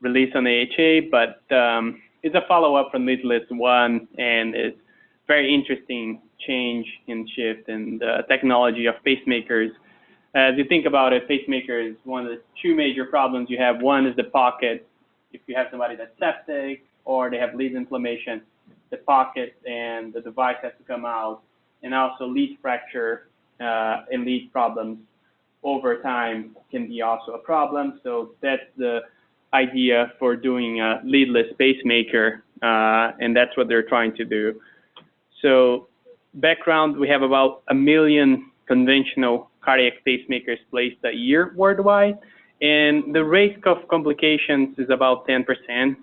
released on AHA, but it's a follow-up from Leadless 1, and it's very interesting change in shift in the technology of pacemakers. As you think about it, pacemaker is one of the two major problems you have. One is the pocket. If you have somebody that's septic or they have lead inflammation, the pocket and the device has to come out, and also lead fracture and lead problems over time can be also a problem. So that's the idea for doing a leadless pacemaker, and that's what they're trying to do. So background, we have about 1 million conventional cardiac pacemakers placed a year worldwide, and the risk of complications is about 10%.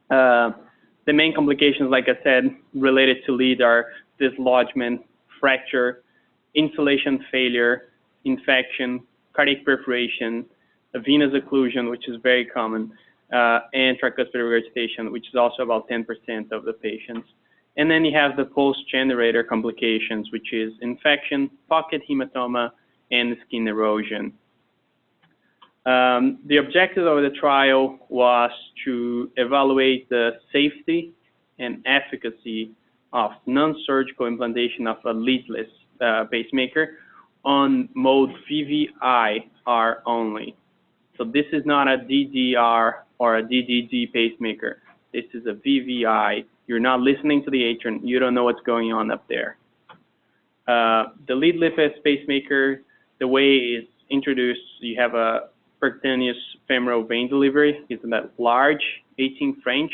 The main complications, like I said, related to lead are dislodgement, fracture, insulation failure, infection, cardiac perforation, a venous occlusion, which is very common, and tricuspid regurgitation, which is also about 10% of the patients. And then you have the post-generator complications, which is infection, pocket hematoma, and skin erosion. The objective of the trial was to evaluate the safety and efficacy of non-surgical implantation of a leadless pacemaker on mode VVIR only. So this is not a DDR or a DDD pacemaker. This is a VVI. You're not listening to the atrium. You don't know what's going on up there. The leadless pacemaker, the way it's introduced, you have a percutaneous femoral vein delivery. It's that large 18 French.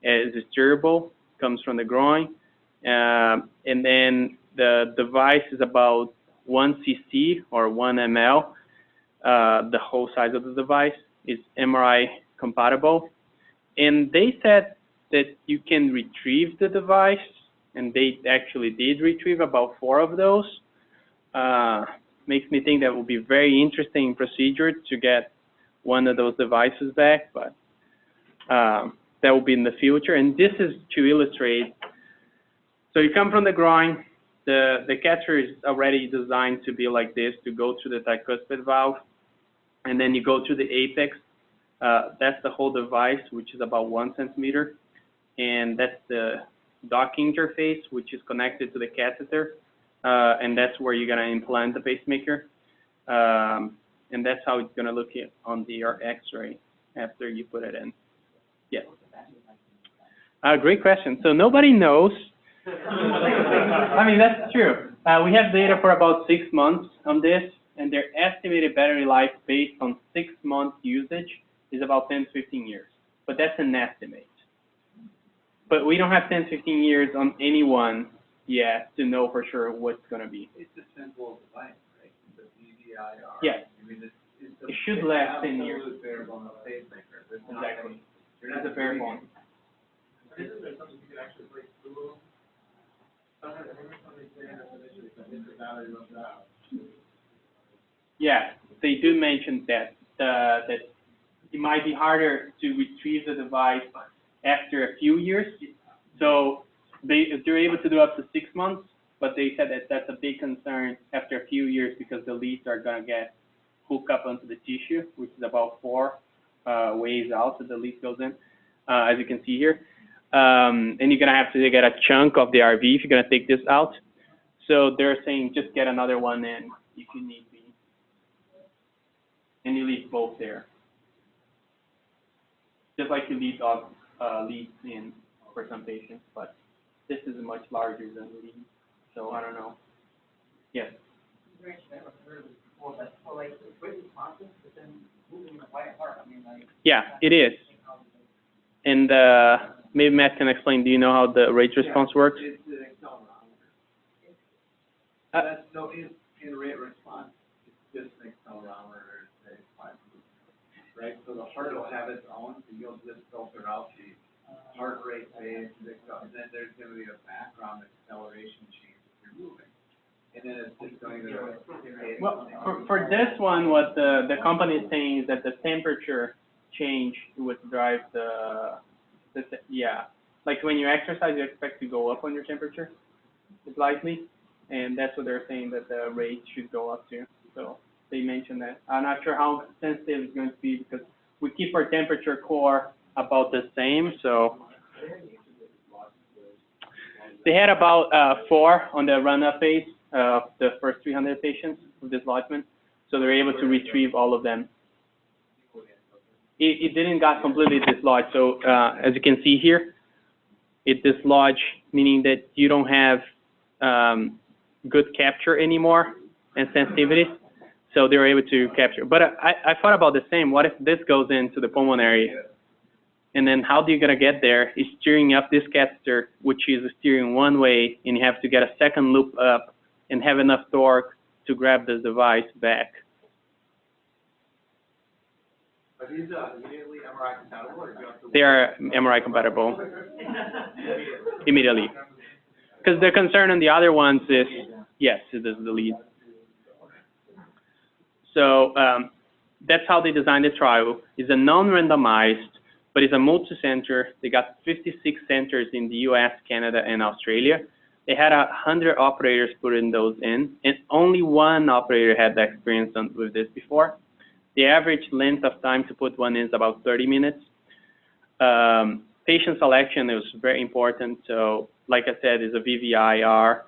It's steerable, comes from the groin. And then the device is about 1 cc or 1 ml. The whole size of the device is MRI compatible. And they said that you can retrieve the device, and they actually did retrieve about 4 of those. Makes me think that would be a very interesting procedure to get one of those devices back, but that will be in the future. And this is to illustrate. So you come from the groin. The catheter is already designed to be like this, to go through the tricuspid valve, and then you go to the apex. That's the whole device, which is about 1 centimeter, and that's the docking interface, which is connected to the catheter, and that's where you're going to implant the pacemaker, and that's how it's going to look on your X-ray after you put it in. Yes. Great question. So nobody knows. I mean, that's true. We have data for about 6 months on this, and their estimated battery life based on 6 months usage is about 10 to 15 years. But that's an estimate. But we don't have 10 to 15 years on anyone yet to know for sure what's going to be. It's a simple device, right? The VVIR. Yes. I mean, It should last 10 years. Absolute bare bone of pacemaker. Exactly. You're not It's a bare bone. Isn't there something you can actually break through? I remember somebody saying that initially, if the battery runs out. Yeah, they do mention that that it might be harder to retrieve the device after a few years. So they're able to do up to 6 months, but they said that that's a big concern after a few years because the leads are going to get hooked up onto the tissue, which is about 4 ways out that the lead goes in, as you can see here. And you're going to have to get a chunk of the RV if you're going to take this out. So they're saying just get another one in if you need be. And you leave both there. Just like you leave leads in for some patients, but this is much larger than leads. So I don't know. Yes? Yeah, it is. And maybe Matt can explain, do you know how the rate response works? It's an accelerometer. So in rate response, it's just an accelerometer, say, 5 movements, right? So the heart will have its own, so you'll just filter out the heart rate phase, and then there's going to be a background acceleration change if you're moving. And then it's just going to... Well, for this one, what the company is saying is that the temperature change would drive yeah. Like when you exercise, you expect to go up on your temperature, likely. And that's what they're saying that the rate should go up to. So they mentioned that. I'm not sure how sensitive it's going to be because we keep our temperature core about the same. So they had about 4 on the run-up phase of the first 300 patients with dislodgement. So they're able to retrieve all of them. It didn't got completely dislodged. So as you can see here, it dislodged, meaning that you don't have good capture anymore and sensitivity. So they were able to capture. But I thought about the same. What if this goes into the pulmonary? And then how do you gonna get there? Is steering up this catheter, which is steering one way, and you have to get a second loop up and have enough torque to grab the device back. Are these immediately MRI compatible, or do you have to? They are MRI compatible immediately. Because the concern on the other ones is, yes, it is the lead. So that's how they designed the trial. It's a non-randomized, but it's a multi-center. They got 56 centers in the US, Canada, and Australia. They had 100 operators putting those in, and only one operator had the experience with this before. The average length of time to put one in is about 30 minutes. Patient selection is very important. So, like I said, it's a VVIR.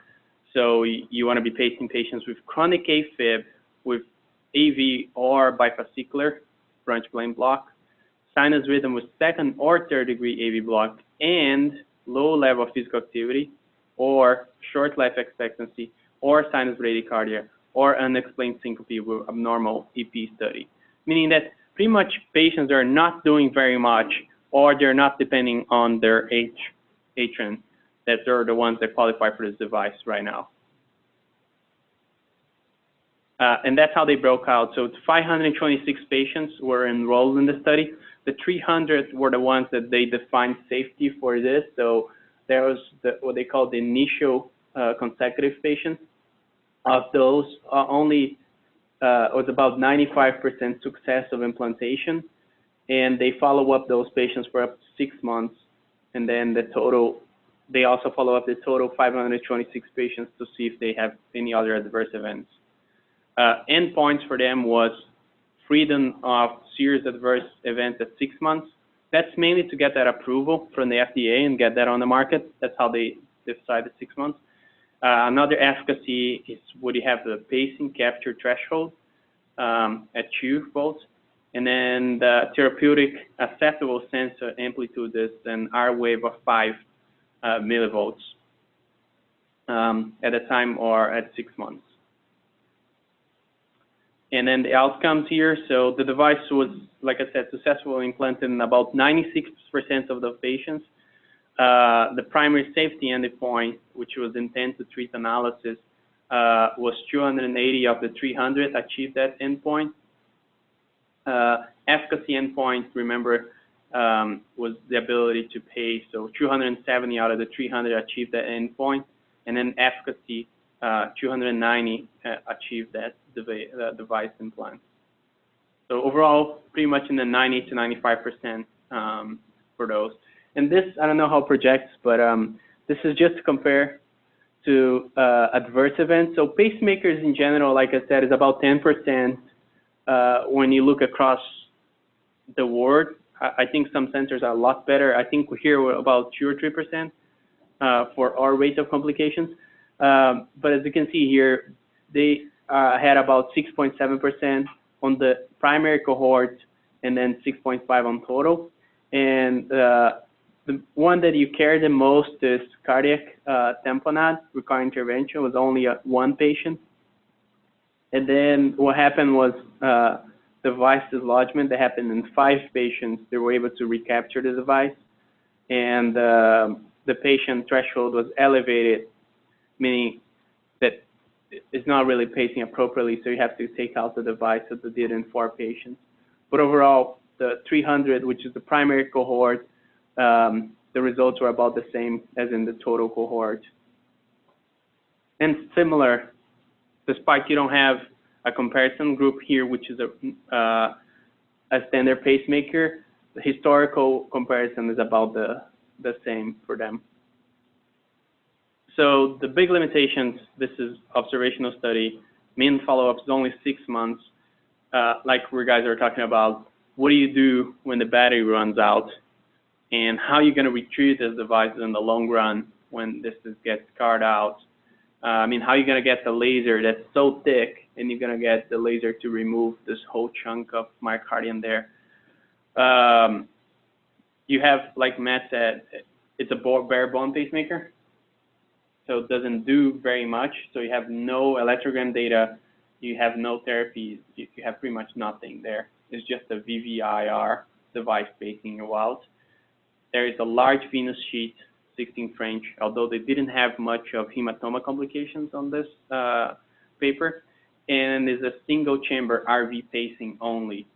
So you want to be pacing patients with chronic AFib, with AV or bifascicular branch-brain block, sinus rhythm with second or third degree AV block, and low level of physical activity, or short life expectancy, or sinus bradycardia, or unexplained syncope with abnormal EP study. Meaning that pretty much patients are not doing very much, or they're not depending on their atron, that they're the ones that qualify for this device right now. And that's how they broke out. So 526 patients were enrolled in the study. The 300 were the ones that they defined safety for this. So there was what they call the initial consecutive patients. Of those, only was about 95% success of implantation. And they follow up those patients for up to 6 months. And then the total, they also follow up the total 526 patients to see if they have any other adverse events. Endpoints for them was freedom of serious adverse events at 6 months. That's mainly to get that approval from the FDA and get that on the market. That's how they decided 6 months. Another efficacy is would you have the pacing capture threshold at 2 volts, and then the therapeutic acceptable sensor amplitude is an R wave of 5 millivolts at a time or at 6 months. And then the outcomes here, so the device was, like I said, successfully implanted in about 96% of the patients. The primary safety endpoint, which was intent to treat analysis, was 280 of the 300 achieved that endpoint. Efficacy endpoint, remember, was the ability to pace, so 270 out of the 300 achieved that endpoint, and then efficacy, 290 achieved that device implant. So overall, pretty much in the 90 to 95% for those. And this, I don't know how it projects, but this is just to compare to adverse events. So pacemakers in general, like I said, is about 10% when you look across the world. I think some centers are a lot better. I think here we're about 2 or 3% for our rate of complications. But as you can see here, they had about 6.7% on the primary cohort and then 6.5 on total. And the one that you care the most is cardiac tamponade requiring intervention, was only 1 patient. And then what happened was device dislodgement that happened in 5 patients. They were able to recapture the device, and the patient threshold was elevated, meaning that it's not really pacing appropriately, so you have to take out the device, as they did in 4 patients. But overall, the 300, which is the primary cohort, the results were about the same as in the total cohort. And similar, despite you don't have a comparison group here, which is a standard pacemaker, the historical comparison is about the same for them. So the big limitations, this is observational study, mean follow-up is only 6 months. Like we guys are talking about, what do you do when the battery runs out, and how you're going to retrieve this device in the long run when this gets scarred out. I mean, how you're going to get the laser that's so thick, and you're going to get the laser to remove this whole chunk of myocardium there. You have, like Matt said, it's a bare bone pacemaker, so it doesn't do very much. So you have no electrogram data, you have no therapies, you have pretty much nothing there. It's just a VVIR device pacing you out. There is a large venous sheet, 16 French, although they didn't have much of hematoma complications on this paper, and is a single chamber RV pacing only.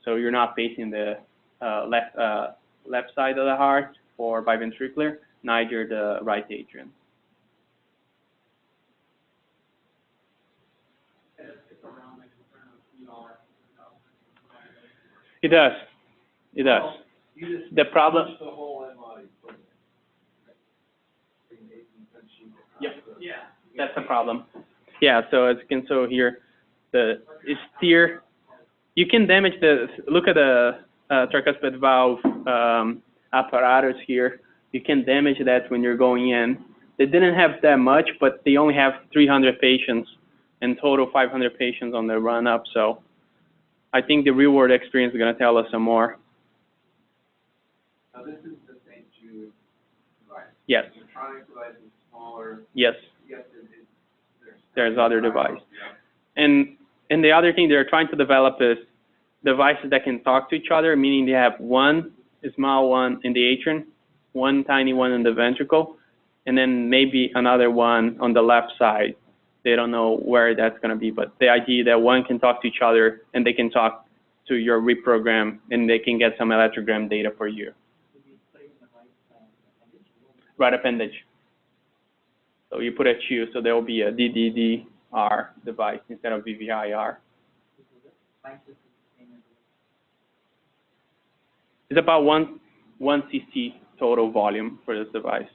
So you're not pacing the left side of the heart or biventricular, neither the right atrium. It does. It does. The problem. Yep. Yeah. That's the problem. Yeah. So as you can show here, the steer. You can damage the. Look at the tricuspid valve apparatus here. You can damage that when you're going in. They didn't have that much, but they only have 300 patients in total, 500 patients on the run up. So I think the real world experience is going to tell us some more. Now this is the St. Jude device. Yes. The electronic device is smaller. Yes. Yes, there's other devices. Yeah. And the other thing they're trying to develop is devices that can talk to each other, meaning they have one small one in the atrium, one tiny one in the ventricle, and then maybe another one on the left side. They don't know where that's going to be, but the idea that one can talk to each other and they can talk to your reprogram and they can get some electrogram data for you. Right appendage. So you put a Q, so there will be a DDDR device instead of VVIR. It's about one cc total volume for this device,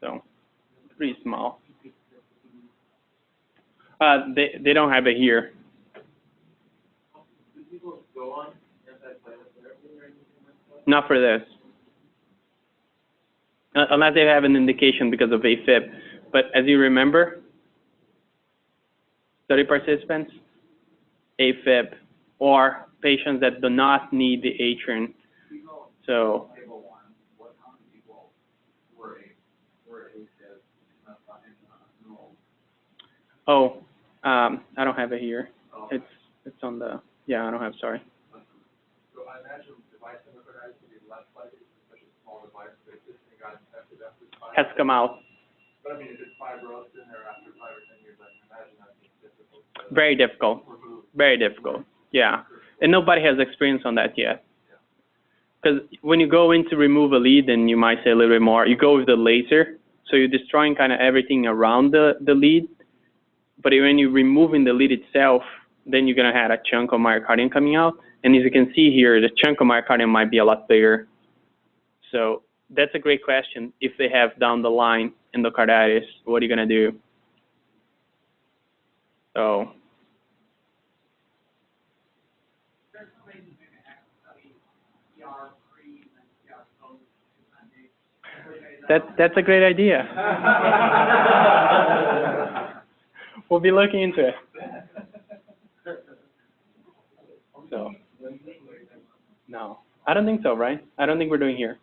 so pretty small. They don't have it here. Not for this. Unless they have an indication because of AFib. But as you remember, study participants, AFib, or patients that do not need the atrium. So, I don't have it here. It's on the, yeah, I don't have, sorry. So I imagine device democratized to be less likely, especially small device, but this thing got infected after 5 Has come out. But I mean, if it's fibrosed in there after 5 or 10 years, I can imagine that being difficult to Very difficult. remove. Very difficult. Yeah. And nobody has experience on that yet. Because when you go in to remove a lead, then you might say a little bit more, you go with the laser, so you're destroying kind of everything around the lead. But when you're removing the lead itself, then you're going to have a chunk of myocardium coming out. And as you can see here, the chunk of myocardium might be a lot bigger. So that's a great question. If they have down the line endocarditis, what are you going to do? So. That's a great idea. We'll be looking into it. So, no, I don't think so, right? I don't think we're doing here.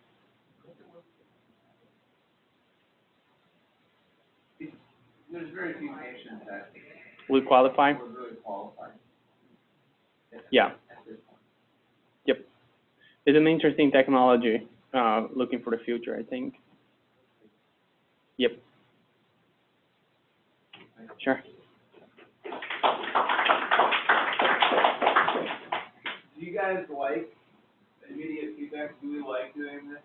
There's very few patients that Will qualify? will really qualify. Yeah. Yep. It's an interesting technology, looking for the future, I think. Yep. Sure. Do you guys like immediate feedback? Do we like doing this?